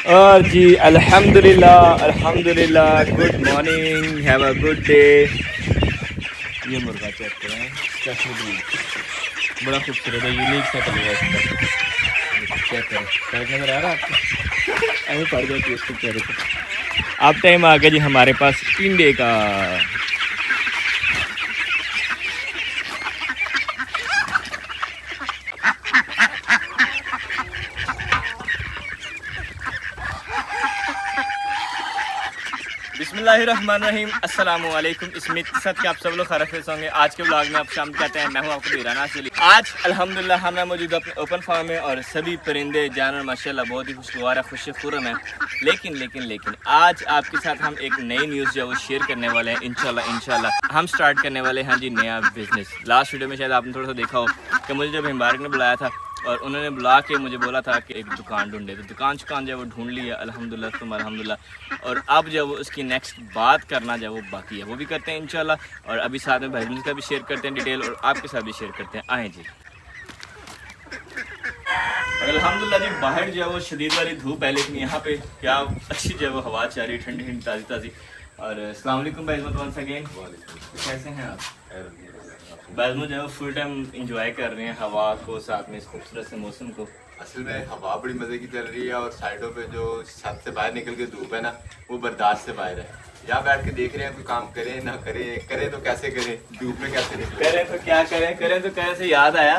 और जी अल्हम्दुलिल्लाह अल्हम्दुलिल्लाह, good morning, have a good day. ये मुर्गा चेक करें, स्पेशल ब्रीड, बड़ा खूबसूरत है, यूनिक सा कलर है इसका। चेक करें, फर्क नजर आ रहा है आपको? ऐसे पड़ जाती है इसको चेहरे पे। अब टाइम आ गया जी हमारे पास टिंडे का। बिस्मिल्लाहिर्रहमानिर्रहीम, अस्सलामु अलैकुम। इसमें सच के आप सब लोग खैरियत होंगे। आज के ब्लॉग में आप शाम कहते हैं, मैं हूं आपको बीराना से। आज अल्हम्दुलिल्लाह हम मौजूद अपने ओपन फार्म में और सभी परिंदे जानवर माशाल्लाह बहुत ही खुशगवार है, खुश खुरम है। लेकिन आज आपके साथ हम एक नई न्यूज़ जो है वो शेयर करने वाले हैं। इंशाल्लाह हम स्टार्ट करने वाले हैं जी नया बिजनेस। लास्ट वीडियो में शायद आपने थोड़ा सा देखा हो कि मुझे जब मुबारक ने बुलाया था और उन्होंने बुला के मुझे बोला था कि एक दुकान ढूंढे, तो दुकान जो है वो ढूंढ ली है अल्हम्दुलिल्लाह तुम अल्हम्दुलिल्लाह। और अब जो वो उसकी नेक्स्ट बात करना जो वो बाकी है, वो भी करते हैं इंशाल्लाह। और अभी साथ में भाई का भी शेयर करते हैं डिटेल, और आपके साथ भी शेयर करते हैं। आए जी। और अल्हम्दुलिल्लाह जी बाहर जो है वो शदीद वाली धूप है, लेकिन यहाँ पे क्या अच्छी जो है वो हवा चल रही है, ठंडी ठंडी ताज़ी ताज़ी। और अस्सलाम वालेकुम भाई, वंस अगेन, कैसे हैं आप? बस मुझे वो फुल टाइम इंजॉय कर रहे हैं हवा को, साथ में इस खूबसूरत से मौसम को। असल में हवा बड़ी मजे की चल रही है और साइडों पे जो छत से बाहर निकल के धूप है ना, वो बर्दाश्त से बाहर है। यहाँ बैठ के देख रहे हैं कोई काम करें ना करें, करें तो कैसे करें, धूप में कैसे निकले। करें तो क्या करें, करें तो कैसे। याद आया,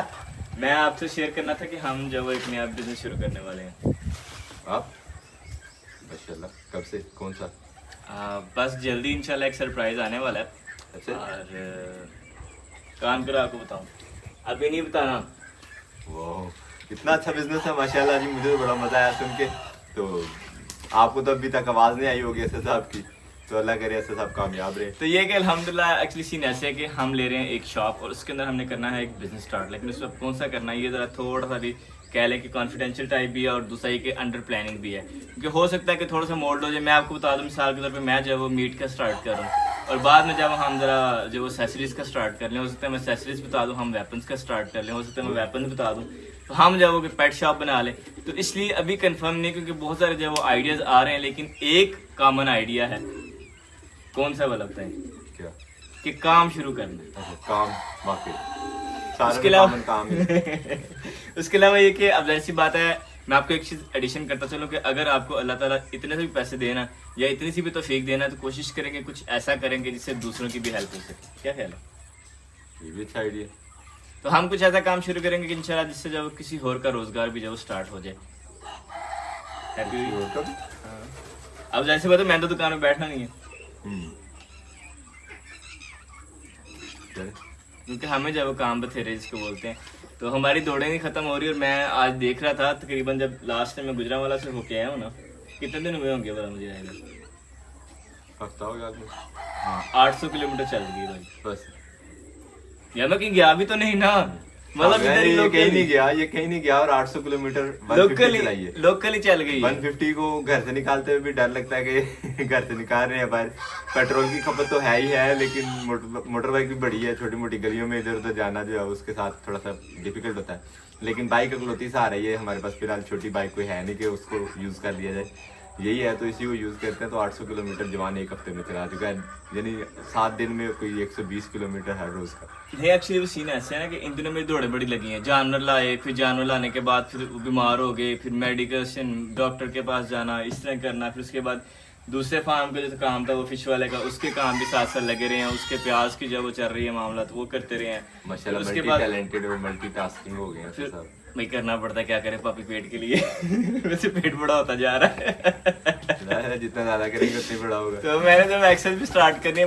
मैं आपसे शेयर करना था कि हम जो वो एक नया बिजनेस शुरू करने वाले हैं। आप माशाल्लाह, कब से, कौन सा? बस जल्दी इंशाल्लाह एक सरप्राइज आने वाला है। अच्छा। और कान करो आपको बताऊं, अभी नहीं बताना। वो इतना अच्छा बिजनेस है माशाल्लाह जी, मुझे तो बड़ा मजा आया सुन के। तो आपको तो अभी तक आवाज नहीं आई होगी ऐसे साहब की, तो अल्लाह करे ऐसे साहब कामयाब रहे। तो ये कि अल्हम्दुलिल्लाह एक्चुअली सीन ऐसे है कि हम ले रहे हैं एक शॉप और उसके अंदर हमने करना है एक बिजनेस स्टार्ट। लेकिन उस वक्त कौन सा करना है ये ज़रा थोड़ा सा भी कह लें कि कॉन्फिडेंशियल टाइप भी है, और दूसरा ये कि अंडर प्लानिंग भी है, क्योंकि हो सकता है कि थोड़ा सा मोल्ड हो जाए। मैं आपको बता दूं मिसाल के तौर पे मैं जो है वो मीट का स्टार्ट कर रहा हूँ, और बाद में जब हम ज़रा जो वो एसेसरीज का स्टार्ट कर लें, हो सकता है मैं एसेसरीज बता दूँ, हम वेपन्स का स्टार्ट कर लें, हो सकता है मैं वेपन्स बता दूँ, तो हम जो वो पेट शॉप बना लें। तो इसलिए अभी कंफर्म नहीं, क्योंकि बहुत सारे जो वो आइडियाज़ आ रहे हैं, लेकिन एक कॉमन आइडिया है। कौन सा वाला बताएं? क्या? कि काम शुरू करना है। अच्छा, काम वाकई उसके अलावा काम है। उसके अलावा ये कि अब जैसी बात है, मैं आपको एक चीज़ एडिशन करता चलूँ कि अगर आपको अल्लाह ताला इतने से भी पैसे देना या इतनी सी भी तौफीक देना, तो कोशिश करेंगे कुछ ऐसा करेंगे जिससे दूसरों की भी हेल्प हो सके। क्या ख्याल है? ये भी अच्छा आइडिया। तो हम कुछ ऐसा काम शुरू करेंगे कि इंशाल्लाह जिससे जब किसी और का रोजगार भी जब स्टार्ट हो जाए। हैप्पी हुई? कब? अब जैसे बात है, मैं तो दुकान में बैठना नहीं है, क्योंकि हमें जब वो काम बथेरे जिसको बोलते हैं, तो हमारी दौड़ें नहीं खत्म हो रही। और मैं आज देख रहा था तकरीबन जब लास्ट टाइम मैं गुजरांवाला से होके आया हूँ ना, कितने दिन हुए होंगे वाला मुझे आएगा, हफ्ता हो गया। हाँ 800 किलोमीटर चल गई भाई बस यार, मैं कहीं गया भी तो नहीं ना, मतलब इधर ही ये कहीं नहीं गया, ये कहीं नहीं गया, और 800 किलोमीटर लोकली चल गई। 150 को घर से निकालते हुए भी डर लगता है कि घर से निकाल रहे हैं बाहर। पेट्रोल की खपत तो है ही है, लेकिन मोटर बाइक भी बड़ी है, छोटी मोटी गलियों में इधर उधर जाना जो है उसके साथ थोड़ा सा डिफिकल्ट होता है। लेकिन बाइक अकलौती से आ रही है हमारे पास, फिलहाल छोटी बाइक कोई है नहीं कि उसको यूज कर लिया जाए, यही है तो इसी को यूज करते हैं। तो 800 किलोमीटर जवान एक हफ्ते में चला चुका है, यानी 7 दिन में कोई 120 किलोमीटर हर रोज का। नहीं एक्चुअली वो सीन ऐसे है ना कि इन दिनों मेरी दौड़े बड़ी लगी हैं। जानवर लाए, फिर जानवर लाने के बाद फिर बीमार हो गए, फिर मेडिकेशन, डॉक्टर के पास जाना, इस तरह करना, फिर उसके बाद दूसरे फार्म का जो काम था वो फिश वाले का, उसके काम भी साथ साथ लगे रहे हैं। उसके प्याज की जब वो चल रही है मामला, तो वो करते रहे हैं माशाल्लाह, उसके बाद टैलेंटेड और मल्टीटास्किंग हो गए हैं फिर सब। भाई करना पड़ता है, क्या करें पापी पेट के लिए। वैसे पेट बड़ा होता जा रहा है। जितना ज्यादा करेंगे उतना बड़ा होगा। तो मैंने जब एक्सरसाइज भी स्टार्ट करनी है,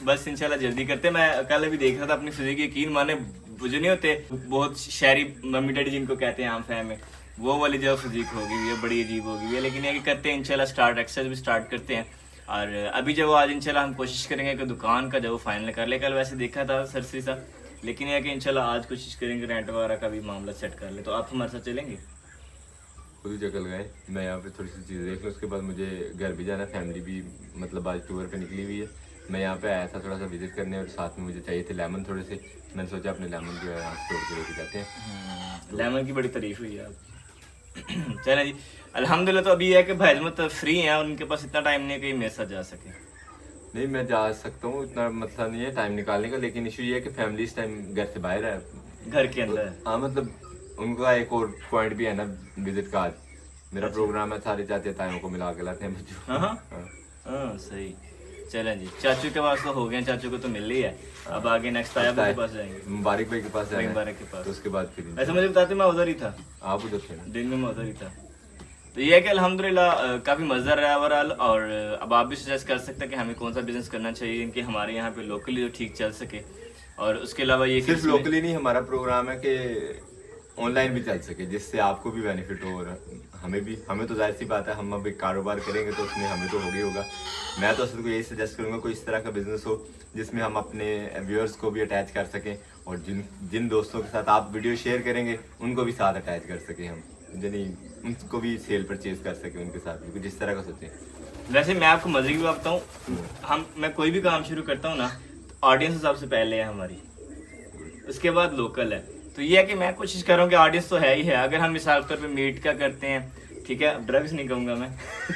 बस इंशाल्लाह जल्दी करते हैं। मैं कल अभी देख रहा था अपनी फिजिक, यकीन माने जो नहीं होते बहुत शहरी मम्मी डैडी जिनको कहते हैं आम फैम में, वो वाली जो फिजिक होगी हुई है, बड़ी अजीब होगी हुई है। लेकिन ये कि करते हैं इंशाल्लाह स्टार्ट, एक्सरसाइज भी स्टार्ट करते हैं। और अभी जब आज इंशाल्लाह हम कोशिश करेंगे कि दुकान का जब फाइनल कर ले। कल वैसे देखा था सरसरी सा, लेकिन यह कि इंशाल्लाह आज कोशिश करेंगे रेंट वगैरह का भी मामला सेट कर ले। तो आप हमारे साथ चलेंगे? खुद ही जगह लगाए, मैं यहाँ पे थोड़ी सी चीज़ें देख लूँ, उसके बाद मुझे घर भी जाना, फैमिली भी मतलब आज टूर पे निकली हुई है। मैं यहाँ पे आया था थोड़ा सा विजिट करने, और साथ में मुझे चाहिए थे लेमन थोड़े से। मैंने सोचा अपने लेमन जो है यहाँ तोड़ के लेके जाते हैं। लेमन की बड़ी तारीफ हुई है आपकी। चलें जी, अल्हम्दुलिल्लाह। तो अभी ये है कि भाई मतलब फ्री हैं और उनके पास इतना टाइम नहीं है कि मेरे साथ जा सके। नहीं, मैं जा सकता हूँ, इतना मसला नहीं है टाइम निकालने का, लेकिन इशू ये है कि फैमिली इस टाइम घर से बाहर है। घर के अंदर। हाँ मतलब उनका एक और पॉइंट भी है ना विजिट का। आज मेरा अच्छा। प्रोग्राम है, सारे चाचे तायों को मिला के लाते हैं बच्चों। हाँ हाँ हाँ। हाँ, सही। चलें जी, चाचू के पास तो हो गए, चाचू को तो मिल ही है। अब आगे नेक्स्ट ताया के पास जाएंगे, मुबारक भाई के पास भाई जाना है, मुबारक के पास। तो उसके बाद फिर वैसे मुझे बताते, मैं उधर ही था, आप उधर थे ना। दिन में मैं उधर ही था। तो ये है कि अल्हम्दुलिल्लाह काफ़ी मज़ेदार रहा ओवरऑल। और अब आप भी सजेस्ट कर सकते हैं कि हमें कौन सा बिजनेस करना चाहिए कि हमारे यहाँ पे लोकली जो ठीक चल सके। और उसके अलावा ये कि सिर्फ इसमें- लोकली नहीं, हमारा प्रोग्राम है कि ऑनलाइन भी चल सके, जिससे आपको भी बेनिफिट हो और हमें भी। हमें तो जाहिर सी बात है, हम अब एक कारोबार करेंगे तो उसमें हमें तो होगा ही होगा। मैं तो असल को यही सजेस्ट करूंगा कोई इस तरह का बिजनेस हो जिसमें हम अपने व्यूअर्स को भी अटैच कर सकें, और जिन जिन दोस्तों के साथ आप वीडियो शेयर करेंगे उनको भी साथ अटैच कर सकें हम, यानी उनको भी सेल परचेज कर सकें उनके साथ भी, कुछ इस तरह का सोचें। वैसे मैं आपको मजे की बात बताऊँ, मैं कोई भी काम शुरू करता हूँ ना, ऑडियंस सबसे पहले है हमारी, उसके बाद लोकल है। तो ये है कि मैं कोशिश कर रहा हूँ कि ऑडियंस तो है ही है। अगर हम मिसाल के तौर पे मीट का करते हैं, ठीक है, ड्रग्स नहीं कहूँगा मैं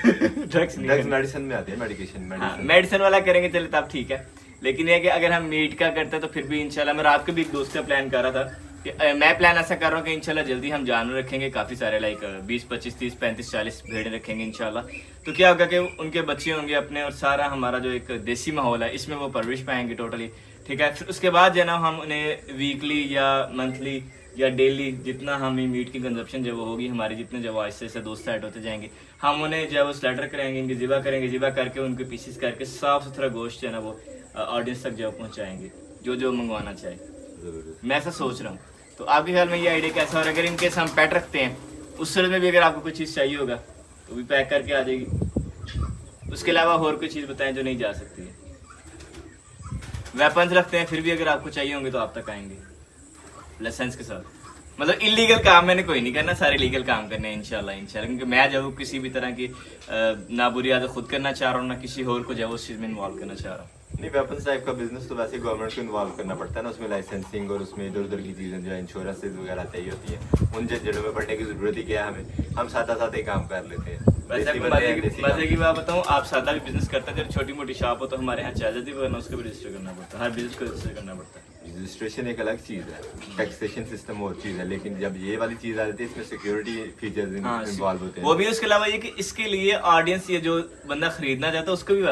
ड्रग्स नहीं ड्रग्स कहूँगा। मेडिसिन में आते हैं, मेडिकेशन हाँ, मेडिसिन वाला करेंगे चले तब ठीक है। लेकिन ये है कि अगर हम मीट का करते हैं तो फिर भी इंशाल्लाह, मैं रात को भी एक दोस्त का प्लान कर रहा था कि मैं प्लान ऐसा कर रहा हूँ कि इंशाल्लाह जल्दी हम जानवर रखेंगे काफ़ी सारे, लाइक 20, 25, 30, 35, 40 भेड़ें रखेंगे इंशाल्लाह। तो क्या होगा कि उनके बच्चे होंगे अपने, और सारा हमारा जो एक देसी माहौल है इसमें वो परवरिश पाएंगे टोटली, ठीक है। फिर उसके बाद जो है ना, हम उन्हें वीकली या मंथली या डेली जितना हमें मीट की कंजप्शन जब वो होगी हमारी, जितने जब आहिस्ते से दोस्त सेट होते जाएंगे, हम उन्हें जब वो स्लैटर कराएंगे, इनकी ज़िबा करेंगे, ज़िबा करके उनके पीसेस करके साफ सुथरा गोश्त जो है ना वो ऑडियंस तक जब पहुंचाएंगे, जो जो मंगवाना चाहे। जरूर। मैं ऐसा सोच रहा हूँ। तो आपके ख्याल में ये आइडिया कैसा है? और अगर इनकेस हम पेट रखते हैं, उस सूरत में भी अगर आपको कोई चीज़ चाहिए होगा तो भी पैक करके आ जाएगी। उसके अलावा और कोई चीज़ बताएं जो नहीं जा सकती है। वेपन्स रखते हैं, फिर भी अगर आपको चाहिए होंगे तो आप तक आएंगे लाइसेंस के साथ। मतलब इलीगल काम मैंने कोई नहीं करना, सारे लीगल काम करने हैं इंशाल्लाह इंशाल्लाह। क्योंकि मैं जब किसी भी तरह की ना बुरी आदत खुद करना चाह रहा हूँ, ना किसी और को जब उस चीज़ में इन्वॉल्व करना चाह रहा हूँ। नहीं, वेपन्स टाइप का बिजनेस तो वैसे गवर्नमेंट को इन्वॉल्व करना पड़ता है ना, उसमें लाइसेंसिंग और उसमें इधर उधर की चीज़ें जो है इंश्योरेंसेज वगैरह चाहिए होती है, उन जड़ों में पड़ने की जरूरत ही क्या है हमें, हम सादा सादा ही काम कर लेते हैं। वैसे देसी आपको बंदे हैं, देसी मजे काम। की बात बताऊँ, आप सादा भी बिजनेस करते हैं, जब छोटी मोटी शॉप हो तो हमारे यहाँ चार्जेस भी वरना उसको भी रजिस्टर करना पड़ता है, हर बिजनेस को रजिस्टर करना पड़ता है। रजिस्ट्रेशन एक अलग चीज़ है, टैक्सेशन सिस्टम और चीज़ है, लेकिन जब ये वाली चीज़ आ जाती है इसमें सिक्योरिटी फीचर्स हाँ, इन्वॉल्व होते हैं। वो भी। उसके अलावा ये कि इसके लिए ऑडियंस, ये जो बंदा खरीदना चाहता है उसको भी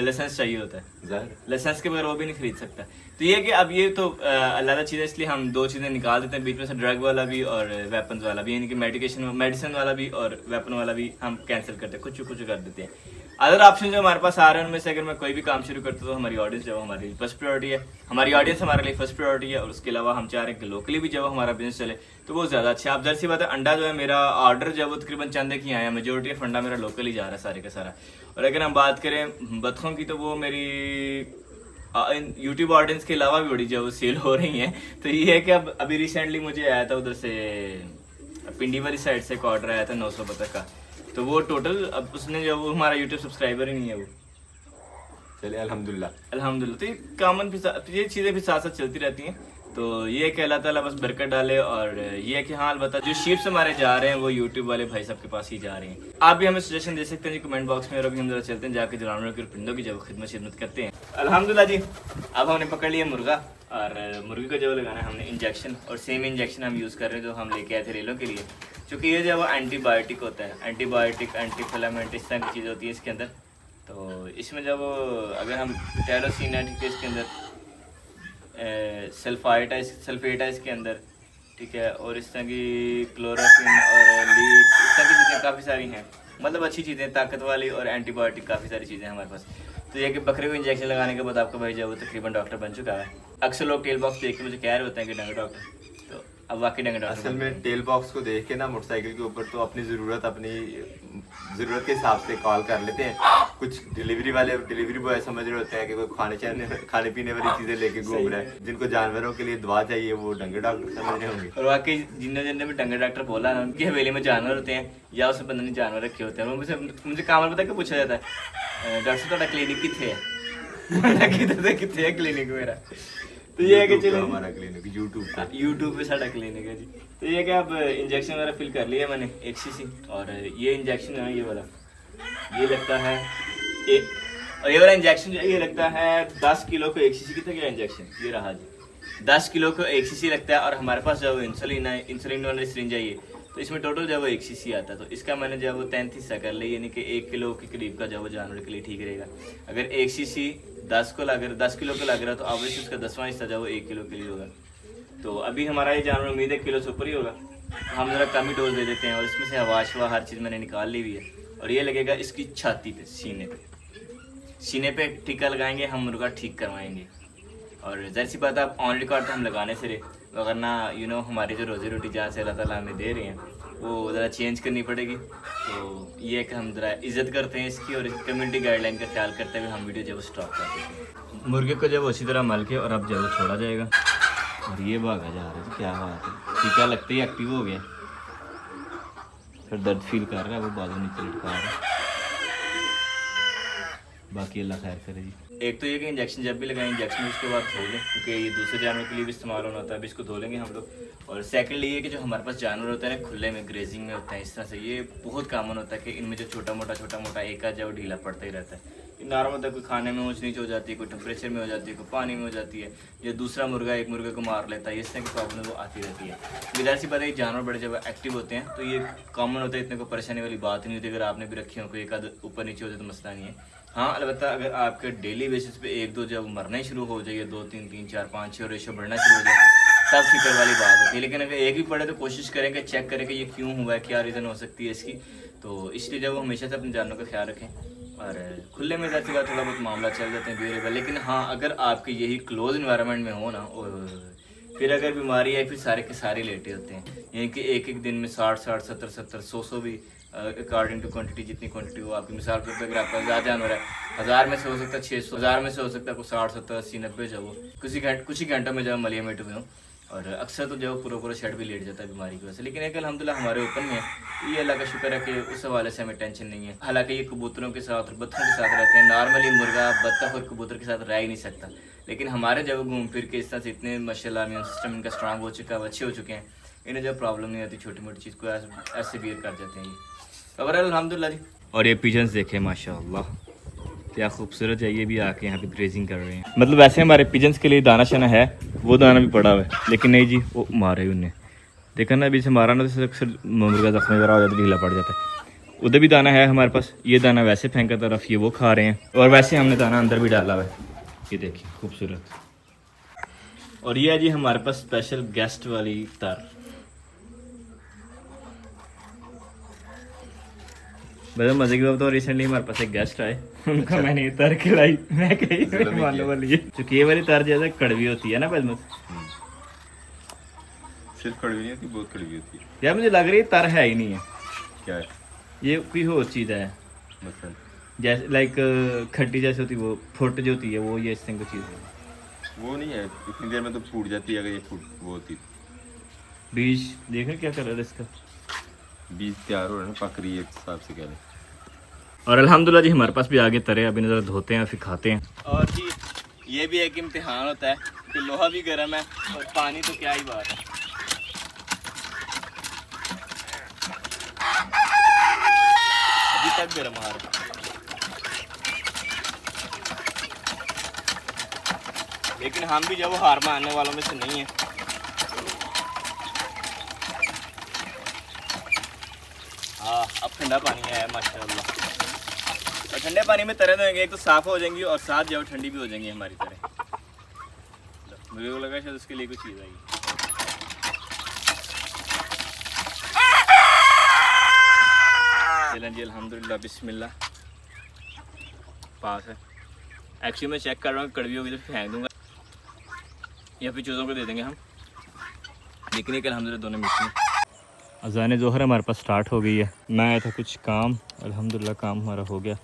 लाइसेंस चाहिए होता है। ज़ाहिर। लाइसेंस के बगैर वो भी नहीं खरीद सकता। तो ये है कि अब ये तो अलग चीज़ है, इसलिए हम दो चीज़ें निकाल देते हैं बीच में से, ड्रग वाला भी और वेपन्स वाला भी, यानी कि मेडिसिन वाला भी और वेपन वाला भी हम कैंसिल करते हैं, कुछ कुछ कर देते हैं। अदर ऑप्शन जो हमारे पास आ रहे हैं उनमें से अगर मैं कोई भी काम शुरू करता हूँ तो हमारी ऑडियंस जो हमारी फर्स्ट प्रायोरिटी है, हमारी ऑडियंस हमारे लिए फर्स्ट प्रायोरिटी है। और उसके अलावा हम चाह रहे हैं कि लोकली भी जब हमारा बिजनेस चले तो वो ज़्यादा अच्छा है। आप जैसी सी बात है, अंडा जो है मेरा ऑर्डर जब वो तकरीबन चंदे की आया, मेजोरिटी ऑफ अंडा मेरा लोकल ही जा रहा है सारे का सारा। और अगर हम बात करें बतखों की तो वो मेरी यूट्यूब ऑडियंस के अलावा भी बड़ी जो सेल हो रही हैं। तो ये है कि अब अभी रिसेंटली मुझे आया था उधर से पिंडी वाली साइड से एक ऑर्डर आया था 900 बतख का। तो वो टोटल अब उसने जो वो हमारा यूट्यूब सब्सक्राइबर ही नहीं है वो। चलिए अल्हम्दुलिल्लाह। अल्हम्दुलिल्लाह। तो ये कॉमन भी ये चीज़ें भी साथ साथ चलती रहती हैं। तो ये है कि अल्लाह ताला बस बरकत डाले। और ये है कि हाँ अलबत्ता जो शीप्स हमारे जा रहे हैं वो यूट्यूब वाले भाई साहब के पास ही जा रहे हैं। आप भी हमें सजेशन दे सकते हैं जी कमेंट बॉक्स में। और अभी हम जरा चलते हैं जाके जानवरों के परिंदों की जब खिदमत करते हैं। अल्हम्दुलिल्लाह जी, अब हमने पकड़ लिया मुर्गा। और मुर्गी को जब लगाना है हमने इंजेक्शन, और सेम इंजेक्शन हम यूज़ कर रहे हैं जो हम लेके आए थे रेलों के लिए। क्योंकि ये जो एंटीबायोटिक होता है, एंटीबायोटिक एंटीफिलामेंट इस तरह की चीज़ होती है इसके अंदर। तो इसमें जब अगर हम टेरोसिन है, ठीक है, इसके अंदर सल्फेट है इसके अंदर, ठीक है, और इस तरह की क्लोरोफिन और लीड्स, इस तरह की चीज़ें काफ़ी सारी हैं। मतलब अच्छी चीज़ें, ताकत वाली और एंटीबायोटिक काफ़ी सारी चीज़ें हैं हमारे पास। तो ये कि बकरे को इंजेक्शन लगाने के बाद आपका भाई जो वो तकरीबन डॉक्टर बन चुका है। अक्सर लोग टेल बॉक्स देख के मुझे कह रहे होते हैं कि डंगर डॉक्टर, तो अब वाकई डंगर डॉक्टर असल में टेल बॉक्स को देख के ना मोटरसाइकिल के ऊपर तो अपनी ज़रूरत के हिसाब से कॉल कर लेते हैं। कुछ डिलीवरी बॉय समझ रहे होते हैं कि कोई खाने पीने वाली चीज़ें लेके घूम रहा है। जिनको जानवरों के लिए दवा चाहिए वो डंगर डॉक्टर समझ रहे होंगे। और वाकई जिन्होंने भी डंगर डॉक्टर बोला ना, उनकी हवेली में जानवर होते हैं या उसमें पता नहीं जानवर रखे होते हैं। वो मुझे काम पता क्या पूछा जाता है, डॉक्टर साहब क्लिनिक कितने है? कितने है क्लिनिक मेरा। तो ये है कि YouTube चलो पे हमारा क्लिनिक यूट्यूब पे साढ़ा क्लिनिक है जी। तो ये क्या अब इंजेक्शन वगैरह फिल कर लिया मैंने 1 cc, और ये इंजेक्शन है ये वाला, ये लगता है और ये वाला इंजेक्शन जो है ये लगता है 10 किलो को 1 cc। कितना गया इंजेक्शन, ये रहा जी 10 किलो को 1 cc लगता है। और हमारे पास जो इंसुलिन है, इंसुलिन वाली सिरिंज है ये, तो इसमें टोटल जो है वो 1 cc आता है। तो इसका मैंने जो है वो 33 सा कर लिया, यानी कि 1 किलो के करीब का जो है वो जानवर के लिए ठीक रहेगा। अगर 1 cc 10 किलो को लग रहा है तो ऑब्वियसली उसका 10वां हिस्सा जो है वो 1 किलो के लिए होगा। तो अभी हमारा ये जानवर उम्मीद है किलो से ऊपर ही होगा, तो हम ज़रा कम ही डोज दे देते हैं। और इसमें से हवा शवा हर चीज़ मैंने निकाल ली हुई है। और ये लगेगा इसकी छाती पे, सीने पे टीका लगाएंगे हम, मुर्गा ठीक करवाएंगे। और ज़ाहिर सी बात है अब ऑन रिकॉर्ड तो हम लगाने से रहे, वरना हमारी जो रोज़ी रोटी जहाँ से अल्लाह ताला हमें दे रहे हैं वो ज़रा चेंज करनी पड़ेगी। तो ये है कि हम ज़रा इज़्ज़त करते हैं इसकी, और कम्युनिटी गाइडलाइन का ख्याल करते हुए हम वीडियो जब स्टॉप कर देते हैं। मुर्गे को जब उसी तरह मल के और अब जब छोड़ा जाएगा। और ये भागा जा रहा है, क्या बात है, टीका लगते ही एक्टिव हो गया, फिर दर्द फील कर रहा है, वो बाजू नीचे लटका रहा है। बाकी अल्लाह खैर करे जी। एक तो ये कि इंजेक्शन जब भी लगाएं इंजेक्शन उसके बाद धो लें, क्योंकि ये दूसरे जानवर के लिए भी इस्तेमाल होना होता है, अभी इसको धो लेंगे हम लोग। और सेकंडली ये कि जो हमारे पास जानवर होता है ना खुले में ग्रेजिंग में होता है इस तरह से, ये बहुत कॉमन होता है कि इनमें जो छोटा मोटा एक आध जो ढीला पड़ता ही रहता है। नॉर्मल होता है, कोई खाने में ऊँच नीच हो जाती है, कोई टेम्परेचर में हो जाती है, कोई पानी में हो जाती है, या दूसरा मुर्गा एक मुर्गे को मार लेता है, इस तरह की प्रॉब्लम वो आती रहती है। विदार सी बात है जानवर बड़े जब एक्टिव होते हैं तो ये कॉमन होता है, इतने को परेशानी वाली बात नहीं होती। अगर आपने भी रखी हो कोई एक आध ऊपर नीचे हो जाए तो मसला नहीं है। हाँ अलबत्ता अगर आपके डेली बेसिस पे 1-2 जब मरना ही शुरू हो जाए, 2-3, 3, 4, 5, 6 रेशो बढ़ना शुरू हो जाए, तब फिक्र वाली बात होती है। लेकिन अगर एक भी पड़े तो कोशिश करें कि चेक करें कि ये क्यों हुआ है, क्या रीज़न हो सकती है इसकी। तो इसलिए जब वो हमेशा से अपने जानवरों का ख्याल रखें। और खुले में जैसे का थोड़ा बहुत मामला चल जाते हैं बेरेबल, लेकिन हाँ अगर आपके यही क्लोज इन्वायरमेंट में हो ना, और फिर अगर बीमारी है फिर सारे के सारे लेटे होते हैं, यानी कि एक दिन में 60, 70, 100 भी अकॉर्डिंग टू क्वांटिटी, जितनी क्वांटिटी हो आपकी। मिसाल के तौर पर अगर आपका ज़्यादा जानवर है, 1000 में से हो सकता है 600, 1000 में से हो सकता है कुछ 60, 70, 80, 90 जब कुछ ही घंटों में जब मलिया मेट में हो। और अक्सर तो जो पूरा शेड भी लेट जाता है बीमारी की वजह से। लेकिन एक अल्हम्दुलिल्लाह हमारे ओपन में है, ये अल्लाह का शुक्र है कि उस हवाले से हमें टेंशन नहीं है। हालांकि ये कबूतरों के साथ और बत्तखों के साथ रहते हैं, नॉर्मली मुर्गा बत्तख और कबूतर के साथ रह ही नहीं सकता। लेकिन हमारे जब घूम फिर के इस तरह से इतने माशाल्लाह इम्यून सिस्टम इनका स्ट्रांग हो चुका है, अच्छे हो चुके हैं, इन्हें जब प्रॉब्लम नहीं आती, छोटी मोटी चीज़ को ऐसे बियर कर जाते हैं ये। और अल्हम्दुलिल्लाह जी। और ये पिजन्स देखे माशाल्लाह क्या खूबसूरत है, ये भी आके यहाँ पे ग्रेजिंग कर रहे हैं। मतलब वैसे हमारे पिजन्स के लिए दाना शाना है, वो दाना भी पड़ा हुआ है, लेकिन नहीं जी वो मारे उन्हें, देखा ना अभी से मारा ना तो अक्सर मुर्गा जख्मी वगैरह हो जाता है, ढीला पड़ जाता है। उधर भी दाना है हमारे पास, ये दाना वैसे फेंका तरफ, ये वो खा रहे हैं, और वैसे हमने दाना अंदर भी डाला हुआ है, ये देखिए खूबसूरत। और ये है जी हमारे पास स्पेशल गेस्ट वाली तार। बड़ा मजे की बात तो रिसेंटली हमारे पास एक गेस्ट आए, उनका मैंने ये तार खिलाई, मैं कही मानो वाली, क्योंकि ये वाली तार ज्यादा कड़वी होती है ना बजमत, सिर्फ कड़वी नहीं होती, बहुत कड़वी होती है यार मुझे लग रही है तार है ही नहीं है। क्या है ये कोई और चीज़ है, मतलब जैसे लाइक खट्टी जैसे होती वो फुट जो होती है वो, ये इस तरह की चीज़ है। वो नहीं है, इतनी देर में तो फूट जाती है अगर ये फूट वो होती। बीज देखें क्या कर रहा है इसका, बीज तैयार हो रहा है ना, पक रही है एक हिसाब से कह लें। और अल्हम्दुलिल्लाह जी हमारे पास भी आगे तरे, अभी नज़र धोते हैं फिर खाते हैं। और जी ये भी एक इम्तिहान होता है कि लोहा भी गर्म है और पानी तो क्या ही बात है। अभी तक गर्म आ रहा है, लेकिन हम भी जब हार मानने वालों में से नहीं है। हाँ अब ठंडा पानी है माशाल्लाह, और ठंडे पानी में तरह देंगे, एक तो साफ हो जाएंगी और साथ जो ठंडी भी हो जाएंगी हमारी तरह। मुझे को लगा शायद उसके लिए कुछ चीज़ आएगी। चलें जी अल्हम्दुलिल्लाह बिस्मिल्लाह, पास है। एक्चुअली मैं चेक कर रहा हूँ, कड़वी होगी तो फेंक दूंगा या फिर चूज़ों को दे देंगे हम, लेकिन एक अल्हम्दुलिल्लाह दोनों मिक्स हैं। अज़ान ज़ोहर हमारे पास स्टार्ट हो गई है। मैं आया था कुछ काम, अल्हम्दुलिल्लाह काम हमारा हो गया,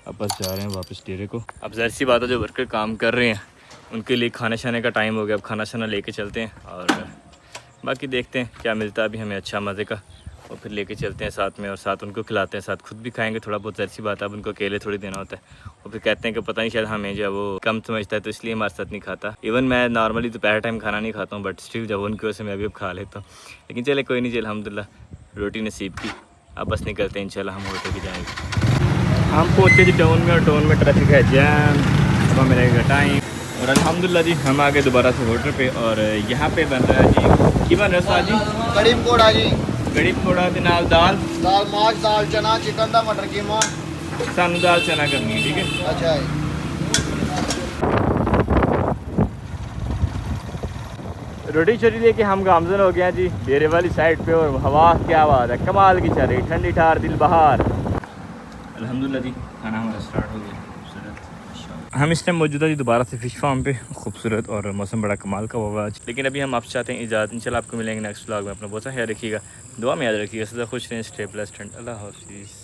अब बस जा रहे हैं वापस डेरे को। अब ज़ाहिर सी बात है जो वर्कर काम कर रहे हैं उनके लिए खाना शाने का टाइम हो गया, अब खाना शाना लेके चलते हैं और बाकी देखते हैं क्या मिलता है अभी हमें अच्छा मज़े का। और फिर लेके चलते हैं साथ में और साथ उनको खिलाते हैं, साथ खुद भी खाएंगे। थोड़ा बहुत ऐसी बात है, अब उनको अकेले थोड़ी देना होता है। और फिर कहते हैं कि पता नहीं शायद हमें जो है वो कम समझता है तो इसलिए हमारे साथ नहीं खाता। इवन मैं नॉर्मली दोपहर टाइम खाना नहीं खाता हूँ, बट स्टिल जब उनकी वजह से मैं भी अब खा लेता हूँ। लेकिन चले कोई नहीं, चल अल्हम्दुलिल्लाह रोटी नसीब की। अब बस निकलते हैं इंशाल्लाह, हम होटल भी जाएंगे। हम पहुँचे जी टाउन में और टाउन में ट्रैफिक है जैम, अब हमें लगेगा टाइम। और अल्हम्दुलिल्लाह जी हम आ गए दोबारा से होटल पे और यहाँ पे बन रहा है जी, की बन रहा है जी? कड़ी पकौड़ा जी, कड़ी पकौड़ा के नाल दाल माछ, दाल चना, चिकन दा मटर कीमा। सानू दाल चना करनी है, ठीक है। अच्छा है। रोटी छोटी लेके हम गामजन हो गए हैं जी डेरे वाली साइड पे और हवा क्या बात है, कमाल की चल रही, ठंडी ठार दिल बहार। अल्हम्दुलिल्लाह जी खाना हमारा स्टार्ट हो गया। हम इस टाइम मौजूद है जी दोबारा से फ़िश फार्म पे, खूबसूरत और मौसम बड़ा कमाल का होगा आज। लेकिन अभी हम आपसे चाहते हैं इजाज़त, इंशाल्लाह आपको मिलेंगे नेक्स्ट व्लॉग में। अपना बहुत सा ख्याल रखिएगा, दुआ में याद रखिएगा, सदा खुश रहें, स्टे ब्लेस्ड, अल्लाह हाफिज़।